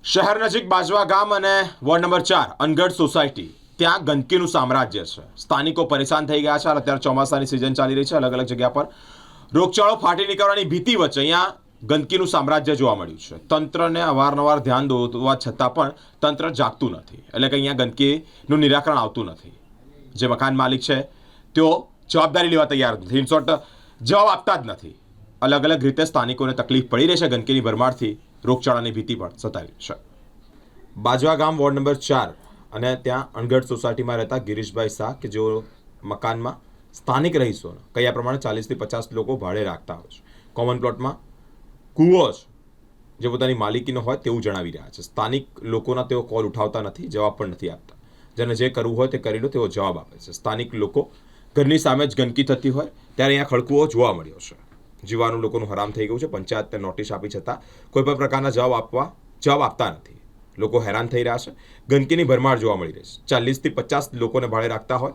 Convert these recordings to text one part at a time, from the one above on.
શહેર નજીક બાજવા ગામ અને વોર્ડ નંબર 4 અનગઢ સોસાયટી ત્યાં ગંદકીનું સામ્રાજ્ય છે। સ્થાનિકો પરેશાન થઈ ગયા છે। અત્યારે ચોમાસાની સિઝન ચાલી રહી છે। અલગ અલગ જગ્યા પર રોગચાળો ફાટી નીકળવાની ભીતિ વચ્ચે અહીંયા ગંદકીનું સામ્રાજ્ય જોવા મળ્યું છે। તંત્રને અવારનવાર ધ્યાન દોરવા છતાં પણ તંત્ર જાગતું નથી, એટલે કે અહીંયા ગંદકીનું નિરાકરણ આવતું નથી। જે મકાન માલિક છે તેઓ જવાબદારી લેવા તૈયાર નથી, ઇન શોર્ટ જવાબ આપતા જ નથી। અલગ અલગ રીતે સ્થાનિકોને તકલીફ પડી રહી છે। ગંદકીની ભરમારથી રોગચાળાની ભીતિ પણ સતાવી છે। બાજવા ગામ વોર્ડ નંબર 4 અને ત્યાં અનગઢ સોસાયટીમાં રહેતા ગિરીશભાઈ શાહ કે જેઓ મકાનમાં સ્થાનિક રહીશોને કયા પ્રમાણે 40થી 50 લોકો ભાડે રાખતા હોય છે। કોમન પ્લોટમાં કૂવો છે જે પોતાની માલિકીનો હોય તેવું જણાવી રહ્યા છે। સ્થાનિક લોકોના તેઓ કોલ ઉઠાવતા નથી, જવાબ પણ નથી આપતા। જેને જે કરવું હોય તે કરી લો તેવો જવાબ આપે છે। સ્થાનિક લોકો ઘરની સામે જ ગંદકી થતી હોય ત્યારે અહીંયા ખડકુઓ જોવા મળ્યો છે। જીવાનું લોકોનું હરામ થઈ ગયું છે। પંચાયતને નોટિસ આપી છતાં કોઈ પણ પ્રકારના જવાબ આપતા નથી। લોકો હેરાન થઈ રહ્યા છે। ગંદકીની ભરમાર જોવા મળી રહી છે। 40થી 50 લોકોને ભાડે રાખતા હોય,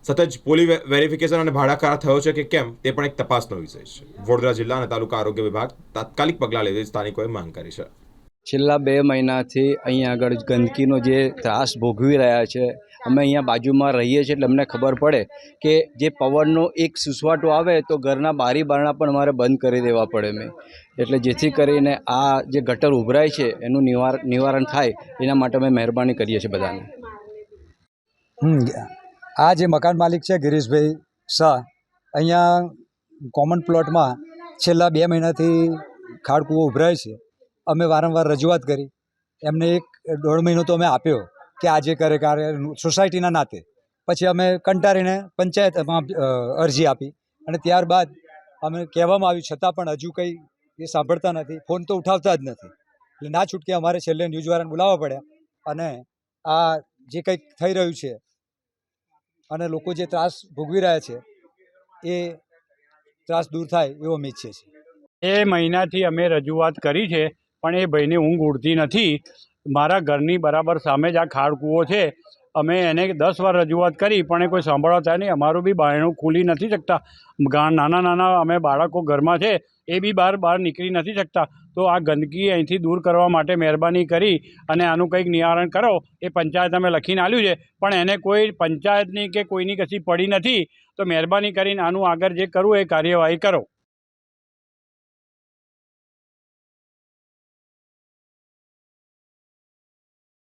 સતત પોલી વેરિફિકેશન અને ભાડા કરાર થયો છે કે કેમ તે પણ એક તપાસનો વિષય છે। વડોદરા જિલ્લા અને તાલુકા આરોગ્ય વિભાગ તાત્કાલિક પગલાં લેવા સ્થાનિકોએ માંગ કરી છે। છેલ્લા 2 મહિનાથી અહીંયા આગળ ગંદકીનો જે ત્રાસ ભોગવી રહ્યા છે, અમે અહીંયા બાજુમાં રહીએ છીએ એટલે અમને ખબર પડે કે જે પવનનો એક સુસવાટો આવે તો ઘરના બારી બારણા પણ અમારે બંધ કરી દેવા પડે મેં, એટલે જેથી કરીને આ જે ગટર ઉભરાય છે એનું નિવારણ થાય એના માટે અમે મહેરબાની કરીએ છીએ બધાને। આ જે મકાન માલિક છે ગિરીશભાઈ શાહ, અહીંયા કોમન પ્લોટમાં છેલ્લા 2 મહિનાથી ખાડકૂવો ઉભરાય છે। અમે વારંવાર રજૂઆત કરી, એમને 1-1.5 મહિનો તો અમે આપ્યો કે આજે કરે સોસાયટીના નાતે। પછી અમે કંટાળીને પંચાયતમાં અરજી આપી અને ત્યારબાદ અમે કહેવામાં આવ્યું છતાં પણ હજુ કંઈ એ સાંભળતા નથી, ફોન તો ઉઠાવતા જ નથી। એટલે ના છૂટકે અમારે છેલ્લે ન્યૂઝવાળાને બોલાવવા પડ્યા અને આ જે કંઈક થઈ રહ્યું છે અને લોકો જે ત્રાસ ભોગવી રહ્યા છે એ ત્રાસ દૂર થાય એવો અમે ઈચ્છીએ છીએ। એ મહિનાથી અમે રજૂઆત કરી છે પણ એ ભાઈને ઊંઘ ઉડતી નથી। મારા ઘરની બરાબર સામે જ આ ખાડકૂવો છે। અમે એને 10 વાર રજૂઆત કરી પણ એ કોઈ સાંભળતા નહીં। અમારું બી બારણું ખોલી નથી શકતા। નાના અમે બાળકો ઘરમાં છે, એ બી બહાર નીકળી નથી શકતા। તો આ ગંદકી અહીંથી દૂર કરવા માટે મહેરબાની કરી અને આનું કંઈક નિવારણ કરો। એ પંચાયત અમે લખીને આપ્યું છે પણ એને કોઈ પંચાયતની કે કોઈની કશી પડી નથી। તો મહેરબાની કરીને આનું આગળ જે કરવું એ કાર્યવાહી કરો।